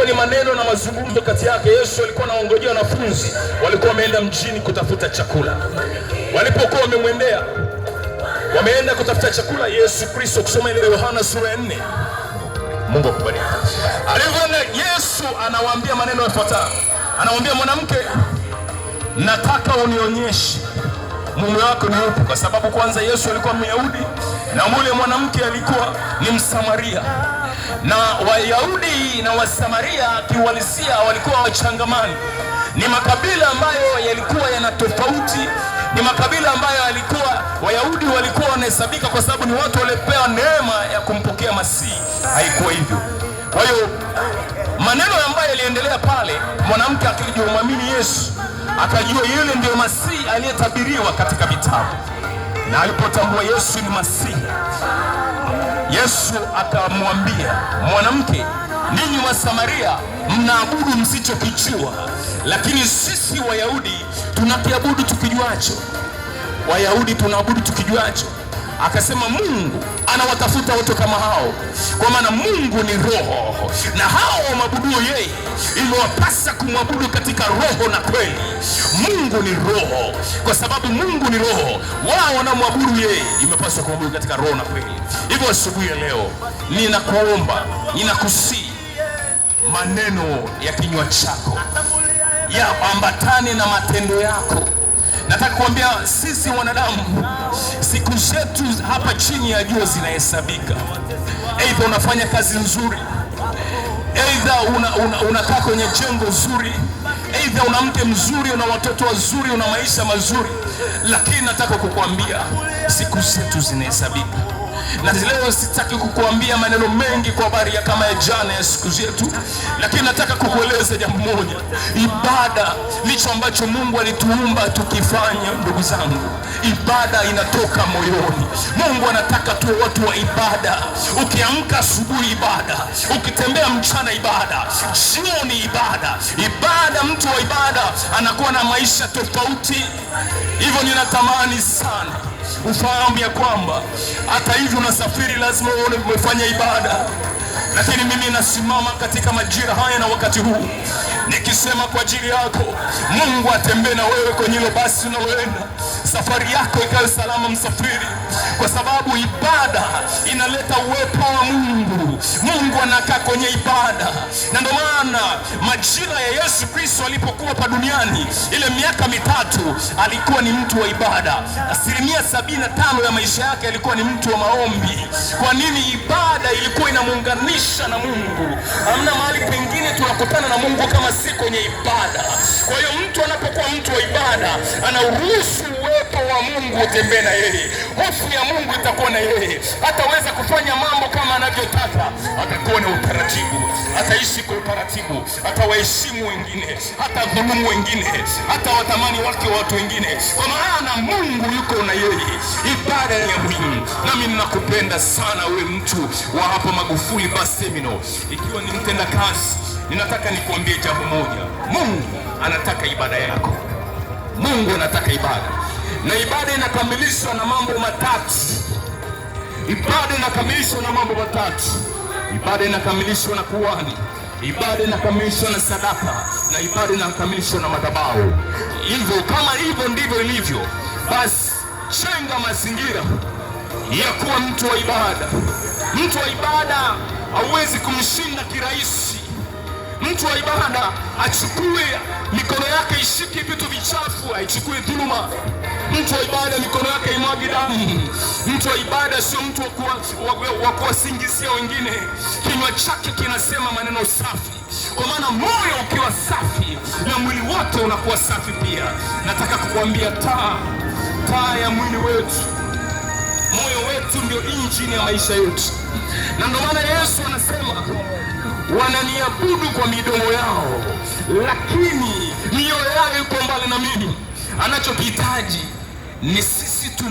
Yalikuwa ni maneno na mazungumzo kati yake. Yesu alikuwa anaongojea wanafunzi, walikuwa wameenda mjini kutafuta chakula. Walipokuwa wamemwendea, wameenda kutafuta chakula, Yesu Kristo, kusoma ile Yohana sura ya 4. Mungu akubariki. Alivyoenda Yesu anawaambia maneno yafuatayo. Anamwambia mwanamke, nataka unionyeshe mume wako ni yupi, kwa sababu kwanza Yesu alikuwa Myahudi na yule mwanamke alikuwa ni Msamaria. Na Wayahudi na Wasamaria kiuhalisia walikuwa wachangamani. Ni makabila ambayo yalikuwa yana tofauti, ni makabila ambayo alikuwa Wayahudi walikuwa wanahesabika kwa sababu ni watu waliopewa neema ya kumpokea Masihi. Haikuwa hivyo. Kwa hiyo maneno ambayo yaliendelea pale, mwanamke akijumwamini Yesu akajua yule ndio Masihi aliyetabiriwa katika vitabu. Na alipotambua Yesu ni Masihi, Yesu akamwambia mwanamke, ninyi wa Samaria mnaabudu msichokijua, lakini sisi Wayahudi tunakiabudu tukijuacho. Wayahudi tunaabudu tukijuacho. Akasema Mungu anawatafuta watu kama hao, kwa maana Mungu ni roho, na hao wamwabudu yeye imewapasa kumwabudu katika roho na kweli. Mungu ni roho, kwa sababu Mungu ni roho, wao wanamwabudu yeye imepaswa kumwabudu katika roho na kweli. Hivyo asubuhi ya leo ninakuomba, ninakusihi, maneno ya kinywa chako yaambatane na matendo yako. Nataka kuambia sisi wanadamu, siku zetu hapa chini ya jua zinahesabika. Aidha unafanya kazi nzuri, aidha unakaa kwenye jengo zuri, aidha una mke mzuri, una watoto wazuri, una maisha mazuri, lakini nataka kukuambia siku zetu zinahesabika. Na leo sitaki kukuambia maneno mengi kwa habari ya kama ya jana ya siku zetu, lakini nataka kukueleza jambo moja. Ibada ndicho ambacho Mungu alituumba tukifanya. Ndugu zangu, ibada inatoka moyoni. Mungu anataka tuwe watu wa ibada. Ukiamka asubuhi ibada, ukitembea mchana ibada, jioni ibada. Ibada, mtu wa ibada anakuwa na maisha tofauti. Hivyo ninatamani sana ufahamu ya kwamba hata hivyo unasafiri lazima uone umefanya ibada. Lakini mimi nasimama katika majira haya na wakati huu nikisema kwa ajili yako, Mungu atembee na wewe kwenye hilo basi unaloenda. Safari yako ikawe salama msafiri, kwa sababu ibada inaleta uwepo wa Mungu. Mungu anakaa kwenye ibada. Na ndio maana majira ya Yesu Kristo alipokuwa hapa duniani, ile miaka mitatu alikuwa ni mtu wa ibada. 75% ya maisha yake alikuwa ni mtu wa maombi. Kwa nini? Ibada ilikuwa inamuunganisha na Mungu. Hamna mahali pengine tunakutana na Mungu kama si kwenye ibada. Kwa hiyo mtu anapokuwa mtu wa ibada, anaruhusu uwepo wa Mungu utembee na yeye. Hofu ya Mungu itakuwa na yeye. Hataweza kufanya mambo kama anavyotaka. Atakuwa na utaratibu, ataishi kwa utaratibu, atawaheshimu wengine, hatadhulumu wengine, hatawatamani wake watu wengine, kwa maana Mungu yuko na yeye. Ibada ni ya muhimu. Nami ninakupenda sana wewe mtu wa hapa Magufuli Bus Terminal. Ikiwa ni mtenda kazi, ninataka nikuambie jambo moja. Mungu anataka ibada yako. Mungu anataka ibada. Na ibada inakamilishwa na mambo matatu. Ibada inakamilishwa na mambo matatu. Ibada inakamilishwa na kuhani, ibada inakamilishwa na sadaka, na ibada inakamilishwa na madhabahu. Hivyo kama hivyo ndivyo ilivyo, basi chenga mazingira ya kuwa mtu wa ibada. Mtu wa ibada hauwezi kumshinda kirahisi. Mtu wa ibada achukue mikono yake ishike vitu vichafu, aichukue dhuluma. Mtu wa ibada mikono yake imwage damu. Mtu wa ibada sio mtu wa kuwasingizia wengine. Kinywa chake kinasema maneno safi, kwa maana moyo ukiwa safi na mwili wote unakuwa safi pia. Nataka kukuambia taa ya mwili wetu, moyo wetu ndio injini ya maisha yetu. Na ndio maana Yesu anasema wananiabudu kwa midomo yao, lakini mioyo yao iko mbali na mimi. Anachokihitaji ni sisi tu